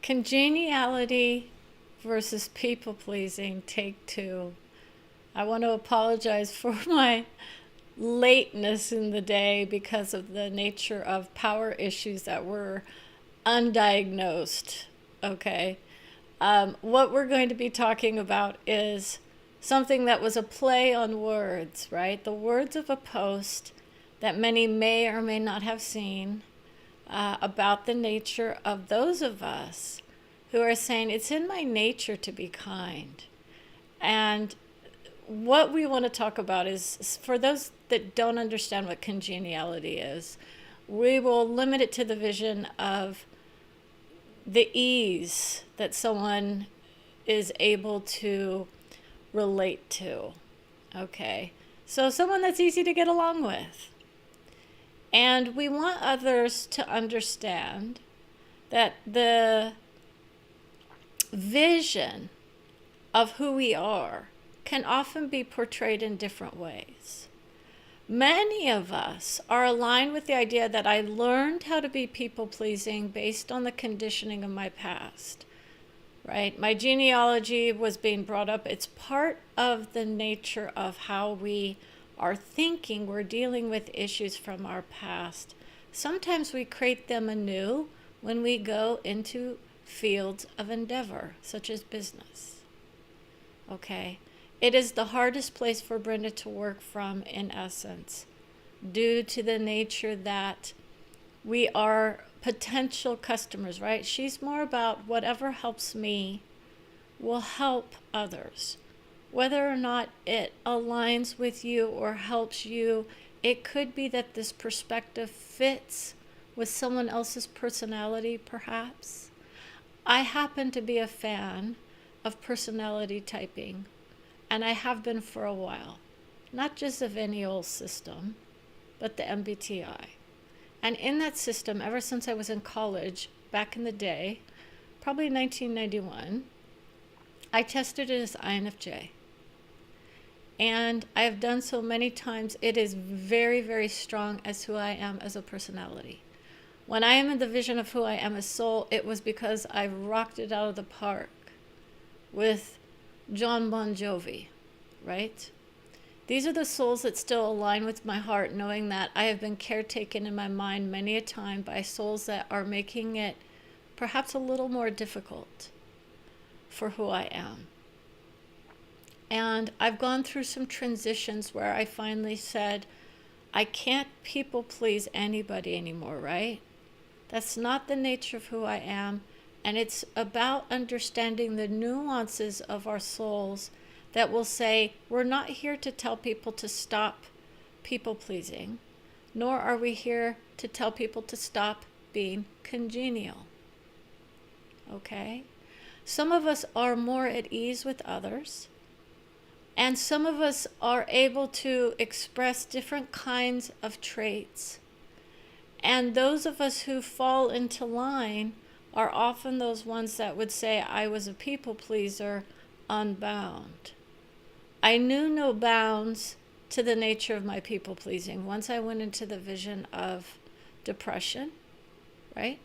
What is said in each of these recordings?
Congeniality versus people pleasing, take two. I want to apologize for my lateness in the day because of the nature of power issues that were undiagnosed. Okay. What we're going to be talking about is something that was a play on words, right? The words of a post that many may or may not have seen about the nature of those of us who are saying it's in my nature to be kind. And what we want to talk about is, for those that don't understand what congeniality is, we will limit it to the vision of the ease that someone is able to relate to. Okay, so someone that's easy to get along with. And we want others to understand that the vision of who we are can often be portrayed in different ways. Many of us are aligned with the idea that I learned how to be people-pleasing based on the conditioning of my past, right? My genealogy was being brought up. It's part of the nature of how we are thinking. We're dealing with issues from our past. Sometimes we create them anew when we go into fields of endeavor, such as business. Okay? It is the hardest place for Brenda to work from, in essence, due to the nature that we are potential customers, right? She's more about whatever helps me will help others. Whether or not it aligns with you or helps you, it could be that this perspective fits with someone else's personality, perhaps. I happen to be a fan of personality typing, and I have been for a while. Not just of any old system, but the MBTI. And in that system, ever since I was in college, back in the day, probably 1991, I tested it as INFJ. And I have done so many times. It is very, very strong as who I am as a personality. When I am in the vision of who I am as soul, it was because I rocked it out of the park with John Bon Jovi, right? These are the souls that still align with my heart, knowing that I have been caretaken in my mind many a time by souls that are making it perhaps a little more difficult for who I am. And I've gone through some transitions where I finally said, I can't people please anybody anymore, right? That's not the nature of who I am. And it's about understanding the nuances of our souls that will say, we're not here to tell people to stop people pleasing, nor are we here to tell people to stop being congenial. Okay? Some of us are more at ease with others, and some of us are able to express different kinds of traits. And those of us who fall into line are often those ones that would say, I was a people pleaser, unbound. I knew no bounds to the nature of my people pleasing. Once I went into the vision of depression, right?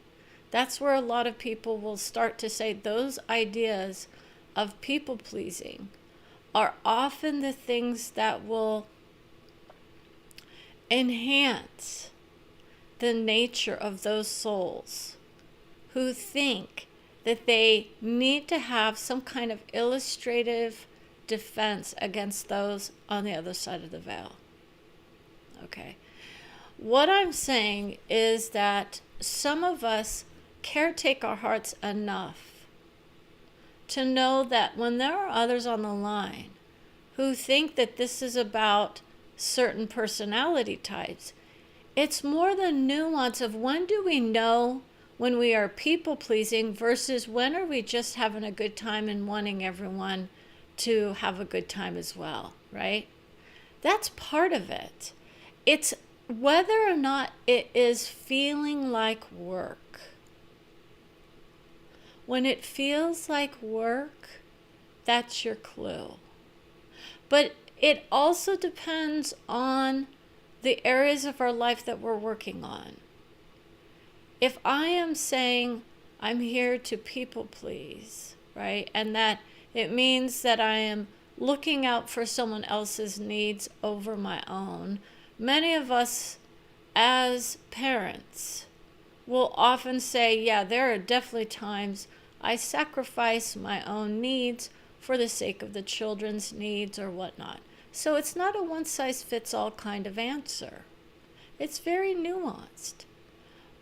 That's where a lot of people will start to say those ideas of people pleasing are often the things that will enhance the nature of those souls who think that they need to have some kind of illustrative defense against those on the other side of the veil. Okay. What I'm saying is that some of us caretake our hearts enough to know that when there are others on the line who think that this is about certain personality types, it's more the nuance of when do we know when we are people pleasing versus when are we just having a good time and wanting everyone to have a good time as well, right? That's part of it. It's whether or not it is feeling like work. When it feels like work, that's your clue. But it also depends on the areas of our life that we're working on. If I am saying I'm here to people please, right? And that it means that I am looking out for someone else's needs over my own. Many of us as parents will often say, yeah, there are definitely times I sacrifice my own needs for the sake of the children's needs or whatnot. So it's not a one-size-fits-all kind of answer. It's very nuanced.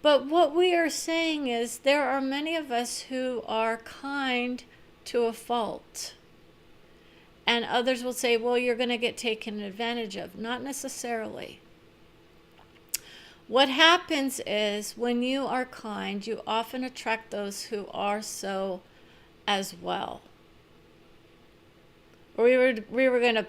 But what we are saying is there are many of us who are kind to a fault. And others will say, well, you're going to get taken advantage of. Not necessarily. What happens is when you are kind, you often attract those who are so as well. We were going to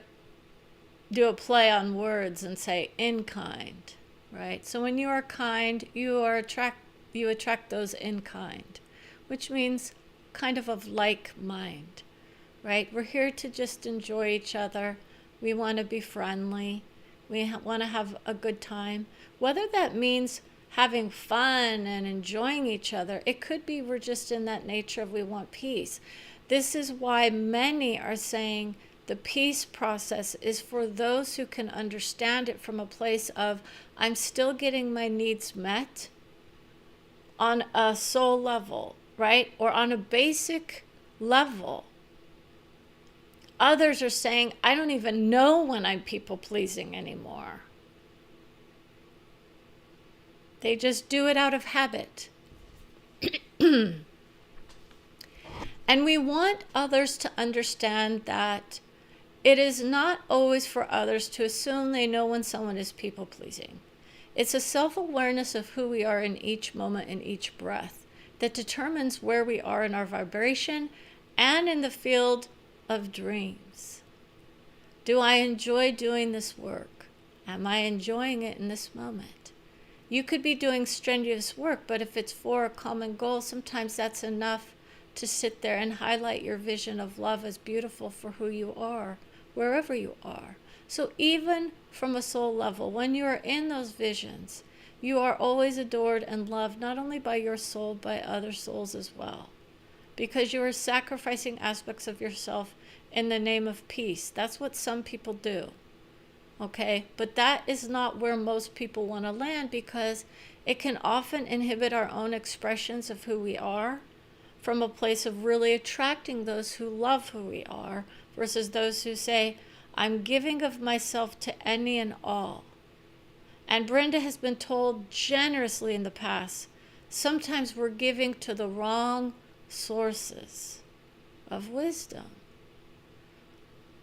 do a play on words and say in kind, right? So when you are kind, you attract those in kind, which means kind of like mind, right? We're here to just enjoy each other. We want to be friendly. We want to have a good time. Whether that means having fun and enjoying each other, it could be we're just in that nature of we want peace. This is why many are saying the peace process is for those who can understand it from a place of, I'm still getting my needs met on a soul level, right? Or on a basic level. Others are saying, I don't even know when I'm people-pleasing anymore. They just do it out of habit. And we want others to understand that it is not always for others to assume they know when someone is people-pleasing. It's a self-awareness of who we are in each moment, in each breath, that determines where we are in our vibration and in the field of dreams. Do I enjoy doing this work? Am I enjoying it in this moment? You could be doing strenuous work, but if it's for a common goal, sometimes that's enough to sit there and highlight your vision of love as beautiful for who you are, wherever you are. So even from a soul level, when you are in those visions, you are always adored and loved, not only by your soul, by other souls as well. Because you are sacrificing aspects of yourself in the name of peace. That's what some people do. Okay? But that is not where most people want to land, because it can often inhibit our own expressions of who we are from a place of really attracting those who love who we are versus those who say, I'm giving of myself to any and all. And Brenda has been told generously in the past, sometimes we're giving to the wrong sources of wisdom.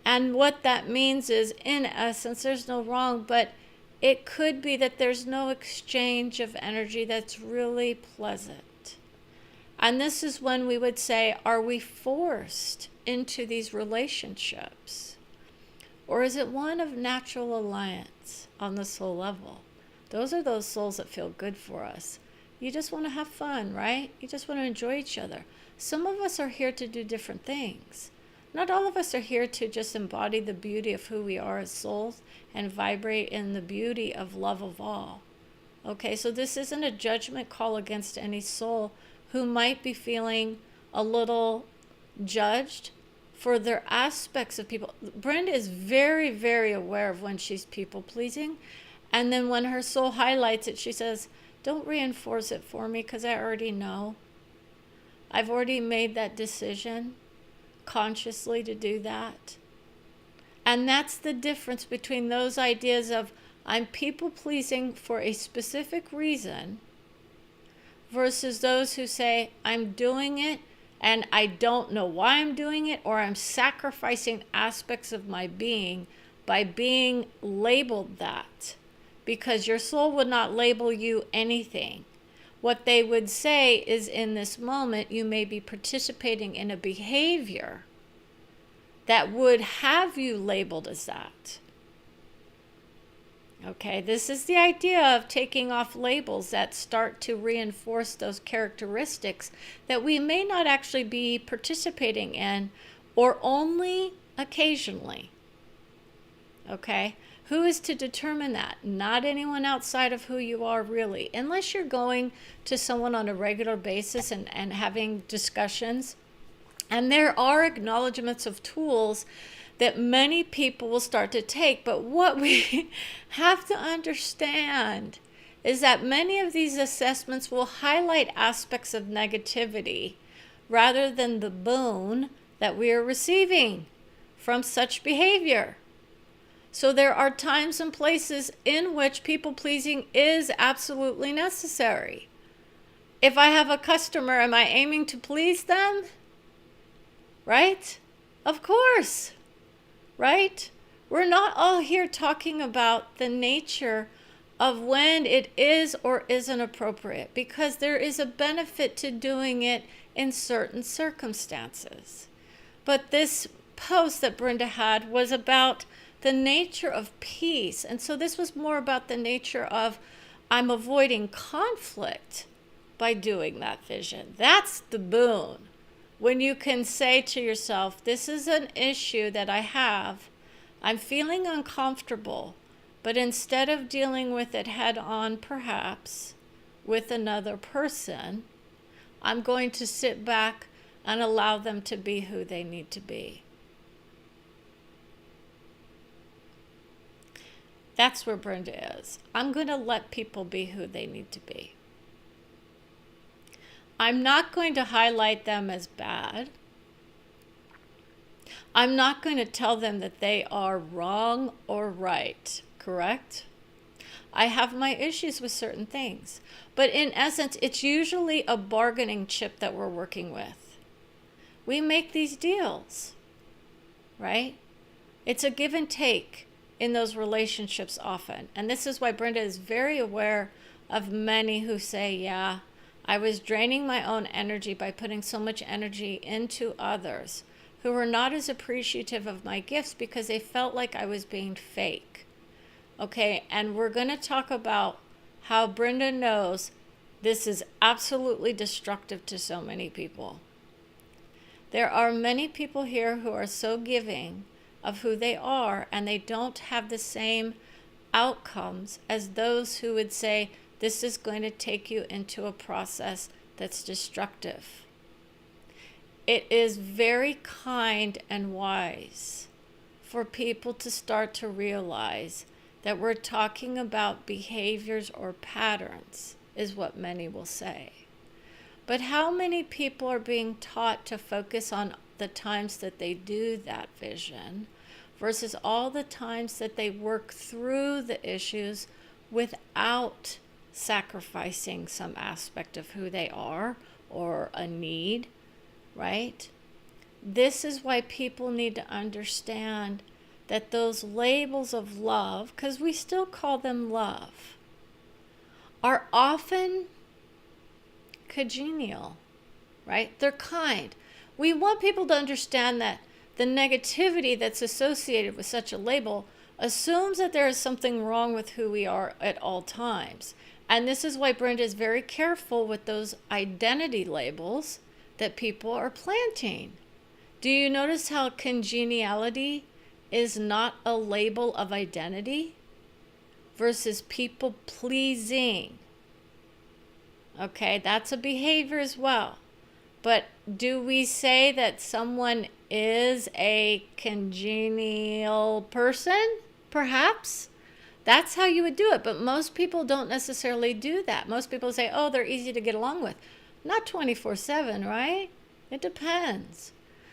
And what that means is, in essence, there's no wrong, but it could be that there's no exchange of energy that's really pleasant. And this is when we would say, are we forced into these relationships? Or is it one of natural alliance on the soul level? Those are those souls that feel good for us. You just want to have fun, right? You just want to enjoy each other. Some of us are here to do different things. Not all of us are here to just embody the beauty of who we are as souls and vibrate in the beauty of love of all. Okay, so this isn't a judgment call against any soul who might be feeling a little judged for their aspects of people. Brenda is very, very aware of when she's people-pleasing. And then when her soul highlights it, she says, don't reinforce it for me because I already know. I've already made that decision consciously to do that. And that's the difference between those ideas of I'm people-pleasing for a specific reason versus those who say I'm doing it and I don't know why I'm doing it, or I'm sacrificing aspects of my being by being labeled that. Because your soul would not label you anything. What they would say is, in this moment, you may be participating in a behavior that would have you labeled as that. Okay, this is the idea of taking off labels that start to reinforce those characteristics that we may not actually be participating in, or only occasionally. Okay? Who is to determine that? Not anyone outside of who you are, really. Unless you're going to someone on a regular basis and having discussions. And there are acknowledgments of tools that many people will start to take. But what we have to understand is that many of these assessments will highlight aspects of negativity rather than the boon that we are receiving from such behavior. So there are times and places in which people pleasing is absolutely necessary. If I have a customer, am I aiming to please them? Right? Of course. Right? We're not all here talking about the nature of when it is or isn't appropriate, because there is a benefit to doing it in certain circumstances. But this post that Brenda had was about the nature of peace. And so this was more about the nature of I'm avoiding conflict by doing that vision. That's the boon. When you can say to yourself, this is an issue that I have, I'm feeling uncomfortable, but instead of dealing with it head on, perhaps, with another person, I'm going to sit back and allow them to be who they need to be. That's where Brenda is. I'm going to let people be who they need to be. I'm not going to highlight them as bad. I'm not going to tell them that they are wrong or right, correct? I have my issues with certain things. But in essence, it's usually a bargaining chip that we're working with. We make these deals, right? It's a give and take in those relationships often. And this is why Brenda is very aware of many who say, yeah, I was draining my own energy by putting so much energy into others who were not as appreciative of my gifts because they felt like I was being fake. Okay, and we're going to talk about how Brenda knows this is absolutely destructive to so many people. There are many people here who are so giving of who they are, and they don't have the same outcomes as those who would say, this is going to take you into a process that's destructive. It is very kind and wise for people to start to realize that we're talking about behaviors or patterns, is what many will say. But how many people are being taught to focus on the times that they do that vision versus all the times that they work through the issues without sacrificing some aspect of who they are or a need, right? This is why people need to understand that those labels of love, because we still call them love, are often congenial, right? They're kind. We want people to understand that the negativity that's associated with such a label assumes that there is something wrong with who we are at all times. And this is why Brenda is very careful with those identity labels that people are planting. Do you notice how congeniality is not a label of identity versus people pleasing? Okay, that's a behavior as well. But do we say that someone is a congenial person? Perhaps. That's how you would do it. But most people don't necessarily do that. Most people say, oh, they're easy to get along with. Not 24/7, right? It depends.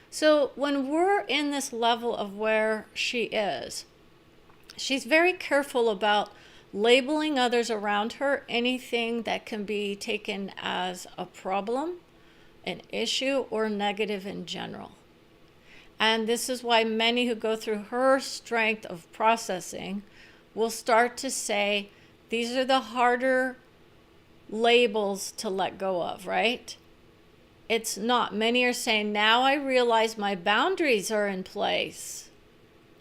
So when we're in this level of where she is, she's very careful about labeling others around her anything that can be taken as a problem, an issue, or negative in general. And this is why many who go through her strength of processing will start to say, these are the harder labels to let go of, right? It's not. Many are saying, now I realize my boundaries are in place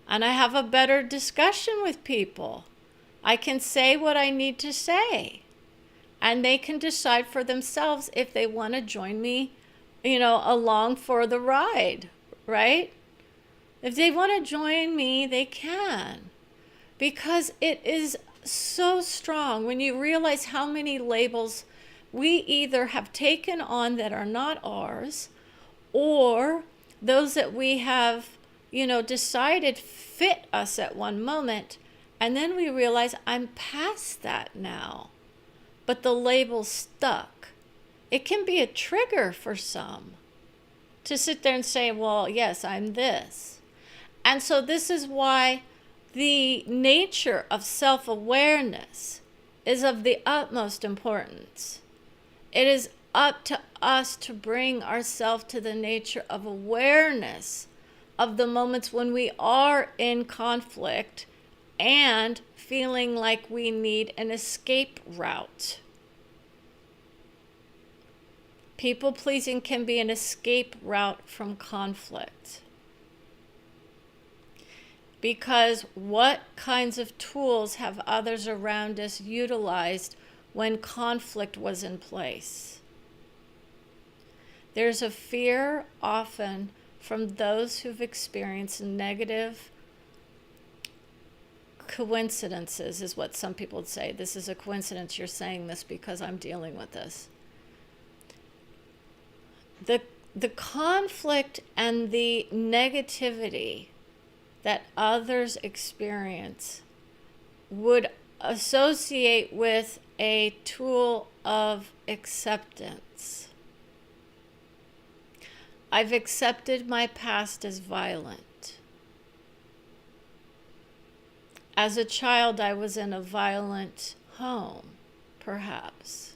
and I have a better discussion with people. I can say what I need to say and they can decide for themselves if they want to join me, along for the ride, right? If they want to join me, they can. because it is so strong when you realize how many labels we either have taken on that are not ours, or those that we have, decided fit us at one moment, and then we realize I'm past that now, but the label's stuck. It can be a trigger for some to sit there and say, well, yes, I'm this. And so this is why the nature of self-awareness is of the utmost importance. It is up to us to bring ourselves to the nature of awareness of the moments when we are in conflict and feeling like we need an escape route. People pleasing can be an escape route from conflict. Because what kinds of tools have others around us utilized when conflict was in place? There's a fear often from those who've experienced negative coincidences, is what some people would say. This is a coincidence, you're saying this because I'm dealing with this. The conflict and the negativity that others experience would associate with a tool of acceptance. I've accepted my past as violent. As a child, I was in a violent home, perhaps.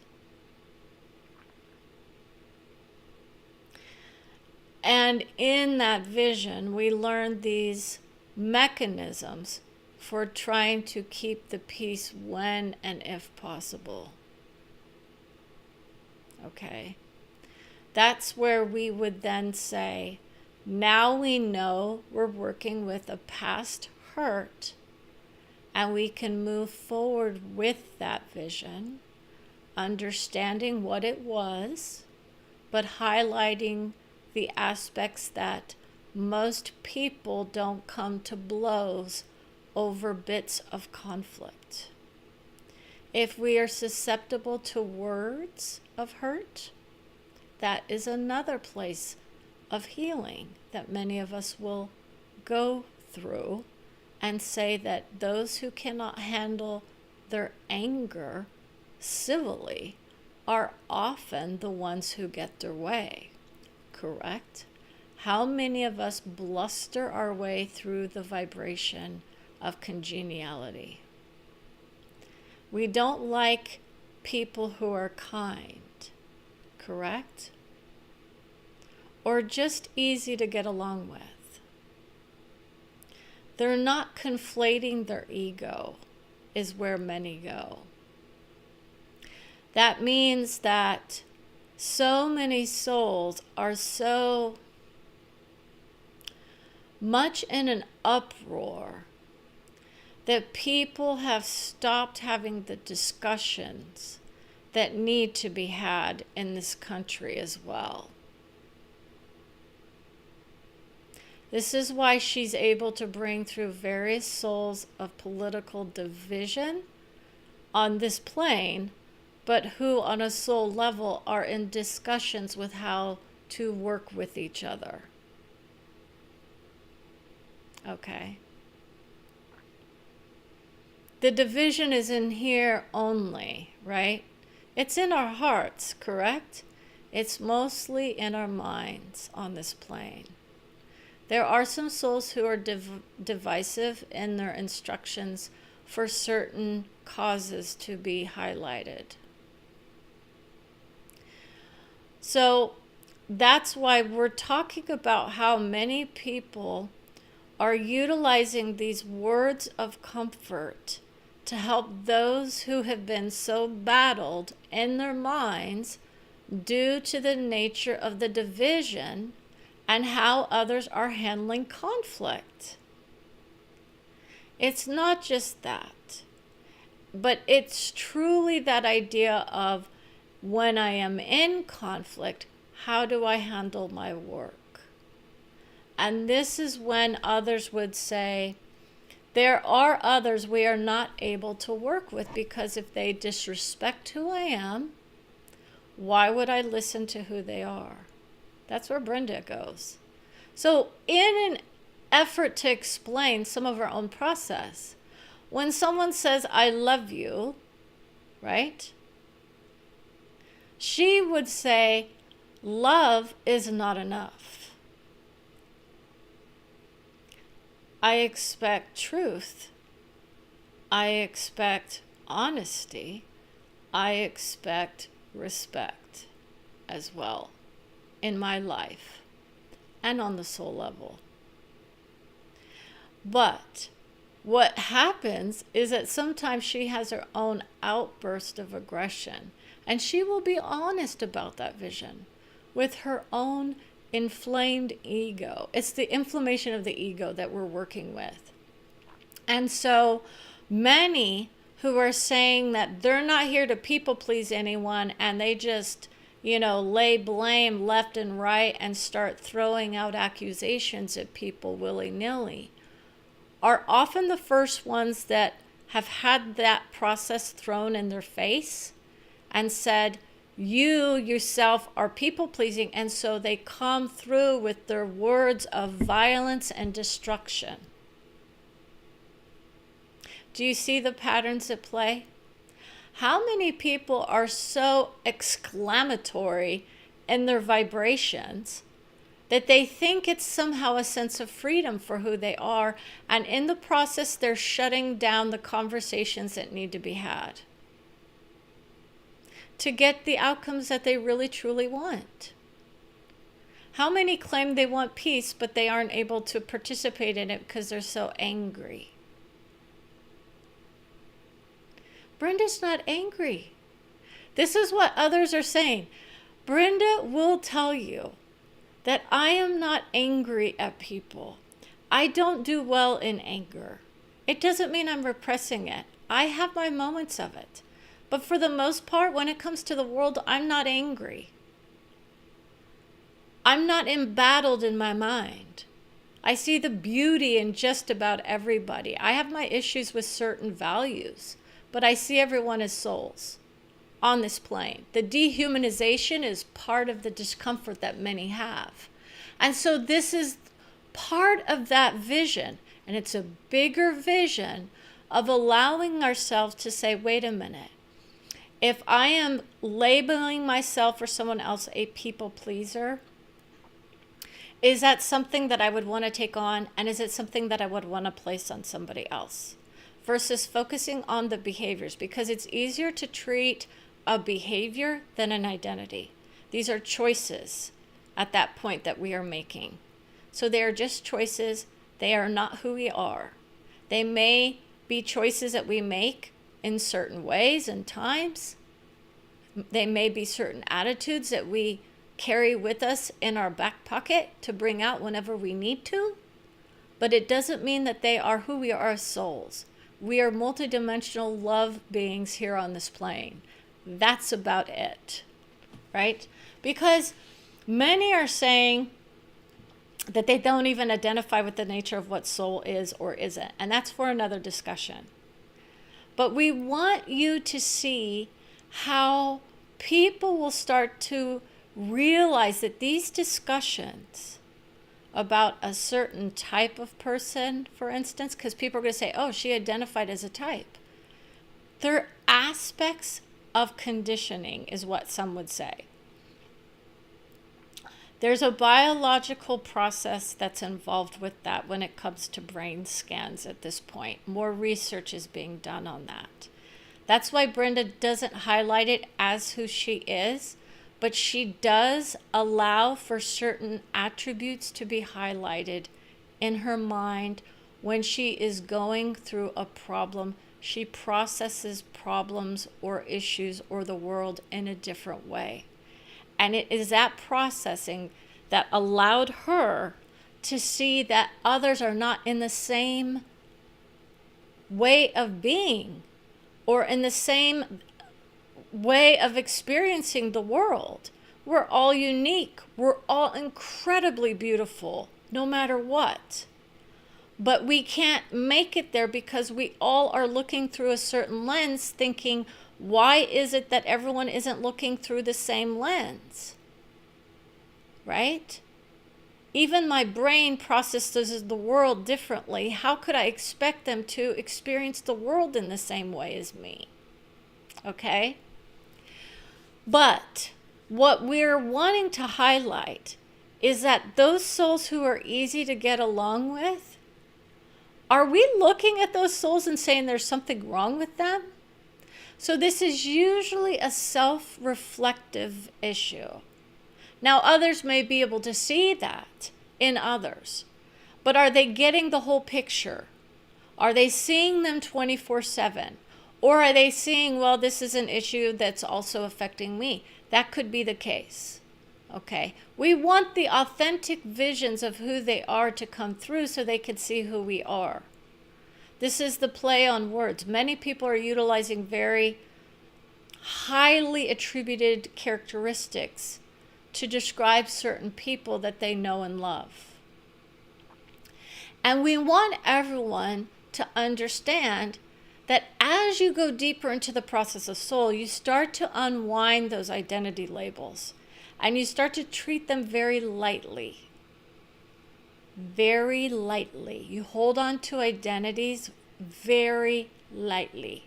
And in that vision, we learned these mechanisms for trying to keep the peace when and if possible. Okay? That's where we would then say, now we know we're working with a past hurt, and we can move forward with that vision, understanding what it was, but highlighting the aspects that most people don't come to blows over bits of conflict. If we are susceptible to words of hurt, that is another place of healing that many of us will go through, and say that those who cannot handle their anger civilly are often the ones who get their way. Correct? How many of us bluster our way through the vibration of congeniality? We don't like people who are kind, correct? Or just easy to get along with. They're not conflating their ego, is where many go. That means that so many souls are so much in an uproar that people have stopped having the discussions that need to be had in this country as well. This is why she's able to bring through various souls of political division on this plane, but who on a soul level are in discussions with how to work with each other. Okay. The division is in here only, right? It's in our hearts, correct? It's mostly in our minds on this plane. There are some souls who are divisive in their instructions for certain causes to be highlighted. So that's why we're talking about how many people are utilizing these words of comfort to help those who have been so battled in their minds due to the nature of the division and how others are handling conflict. It's not just that, but it's truly that idea of, when I am in conflict, how do I handle my work? And this is when others would say, There are others we are not able to work with because if they disrespect who I am, why would I listen to who they are? That's where Brenda goes. So in an effort to explain some of our own process, when someone says, I love you, right? She would say, love is not enough. I expect truth. I expect honesty. I expect respect as well in my life and on the soul level. But what happens is that sometimes she has her own outburst of aggression, and she will be honest about that vision with her own inflamed ego. It's the inflammation of the ego that we're working with. And so many who are saying that they're not here to people please anyone, and they just, lay blame left and right and start throwing out accusations at people willy-nilly, are often the first ones that have had that process thrown in their face and said, you yourself are people pleasing, and so they come through with their words of violence and destruction. Do you see the patterns at play? How many people are so exclamatory in their vibrations that they think it's somehow a sense of freedom for who they are, and in the process they're shutting down the conversations that need to be had to get the outcomes that they really truly want? How many claim they want peace, but they aren't able to participate in it because they're so angry? Brenda's not angry. This is what others are saying. Brenda will tell you that I am not angry at people. I don't do well in anger. It doesn't mean I'm repressing it. I have my moments of it. But for the most part, when it comes to the world, I'm not angry. I'm not embattled in my mind. I see the beauty in just about everybody. I have my issues with certain values, but I see everyone as souls on this plane. The dehumanization is part of the discomfort that many have. And so this is part of that vision, and it's a bigger vision of allowing ourselves to say, wait a minute. If I am labeling myself or someone else a people pleaser, is that something that I would want to take on? And is it something that I would want to place on somebody else? Versus focusing on the behaviors, because it's easier to treat a behavior than an identity. These are choices at that point that we are making. So they are just choices. They are not who we are. They may be choices that we make in certain ways and times. They may be certain attitudes that we carry with us in our back pocket to bring out whenever we need to. But it doesn't mean that they are who we are as souls. We are multidimensional love beings here on this plane. That's about it, right? Because many are saying that they don't even identify with the nature of what soul is or isn't. And that's for another discussion. But we want you to see how people will start to realize that these discussions about a certain type of person, for instance, because people are going to say, oh, she identified as a type. They're aspects of conditioning, is what some would say. There's a biological process that's involved with that when it comes to brain scans at this point. More research is being done on that. That's why Brenda doesn't highlight it as who she is, but she does allow for certain attributes to be highlighted in her mind when she is going through a problem. She processes problems or issues or the world in a different way. And it is that processing that allowed her to see that others are not in the same way of being or in the same way of experiencing the world. We're all unique. We're all incredibly beautiful, no matter what. But we can't make it there because we all are looking through a certain lens, thinking, why is it that everyone isn't looking through the same lens? Right? Even my brain processes the world differently. How could I expect them to experience the world in the same way as me? Okay? But what we're wanting to highlight is that those souls who are easy to get along with, are we looking at those souls and saying there's something wrong with them? So this is usually a self-reflective issue. Now, others may be able to see that in others, but are they getting the whole picture? Are they seeing them 24/7? Or are they seeing, well, this is an issue that's also affecting me? That could be the case. Okay? We want the authentic visions of who they are to come through so they can see who we are. This is the play on words. Many people are utilizing very highly attributed characteristics to describe certain people that they know and love. And we want everyone to understand that as you go deeper into the process of soul, you start to unwind those identity labels and you start to treat them very lightly. Very lightly. You hold on to identities very lightly.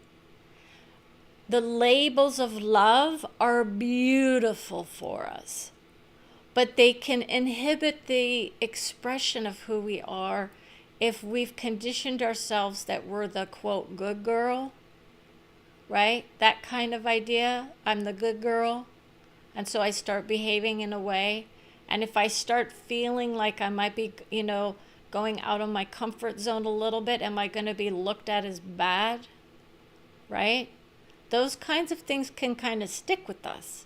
The labels of love are beautiful for us, but they can inhibit the expression of who we are if we've conditioned ourselves that we're the, quote, good girl, right? That kind of idea. I'm the good girl. And so I start behaving in a way. And if I start feeling like I might be, going out of my comfort zone a little bit, am I going to be looked at as bad, right? Those kinds of things can kind of stick with us.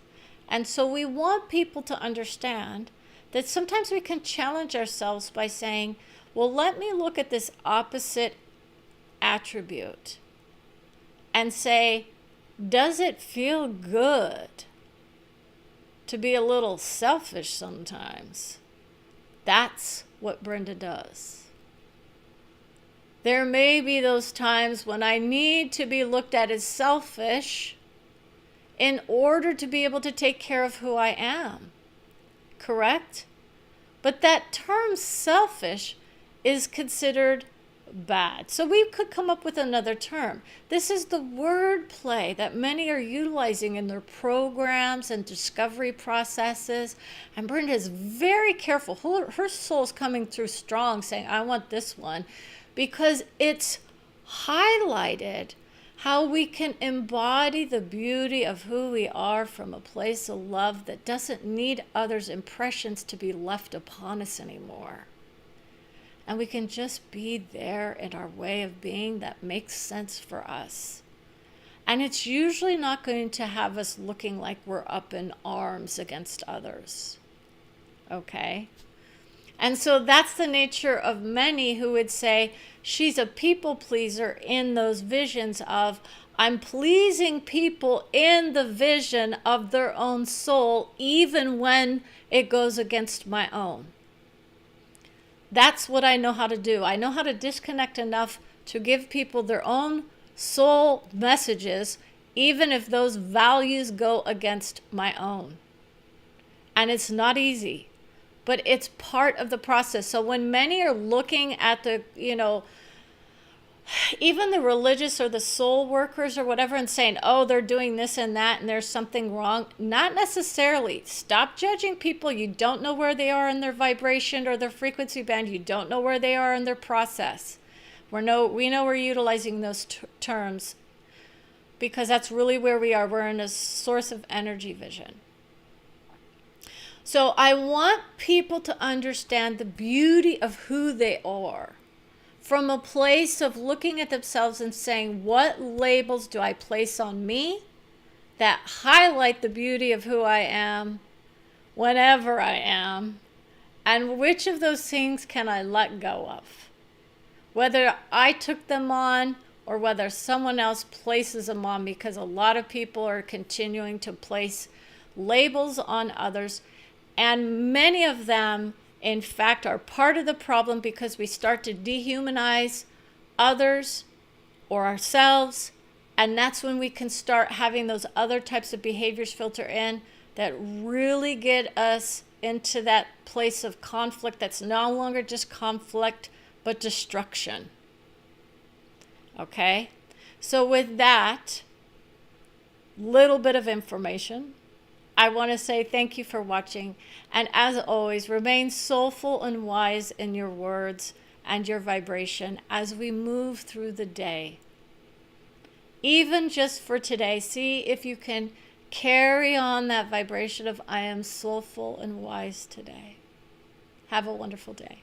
And so we want people to understand that sometimes we can challenge ourselves by saying, well, let me look at this opposite attribute and say, does it feel good to be a little selfish sometimes? That's what Brenda does. There may be those times when I need to be looked at as selfish in order to be able to take care of who I am. Correct? But that term selfish is considered bad. So we could come up with another term. This is the word play that many are utilizing in their programs and discovery processes. And Brenda is very careful. Her soul's coming through strong saying, I want this one, because it's highlighted how we can embody the beauty of who we are from a place of love that doesn't need others' impressions to be left upon us anymore. And we can just be there in our way of being that makes sense for us. And it's usually not going to have us looking like we're up in arms against others. Okay? And so that's the nature of many who would say she's a people pleaser in those visions of, I'm pleasing people in the vision of their own soul, even when it goes against my own. That's what I know how to do. I know how to disconnect enough to give people their own soul messages, even if those values go against my own. And it's not easy, but it's part of the process. So when many are looking at the, even the religious or the soul workers or whatever and saying, oh, they're doing this and that and there's something wrong. Not necessarily. Stop judging people. You don't know where they are in their vibration or their frequency band. You don't know where they are in their process. We know we're utilizing those terms because that's really where we are. We're in a source of energy vision. So I want people to understand the beauty of who they are, from a place of looking at themselves and saying, what labels do I place on me that highlight the beauty of who I am whenever I am, and which of those things can I let go of? Whether I took them on or whether someone else places them on, because a lot of people are continuing to place labels on others, and many of them in fact, are part of the problem, because we start to dehumanize others or ourselves. And that's when we can start having those other types of behaviors filter in that really get us into that place of conflict that's no longer just conflict, but destruction. Okay? So with that little bit of information, I want to say thank you for watching. And as always, remain soulful and wise in your words and your vibration as we move through the day. Even just for today, see if you can carry on that vibration of I am soulful and wise today. Have a wonderful day.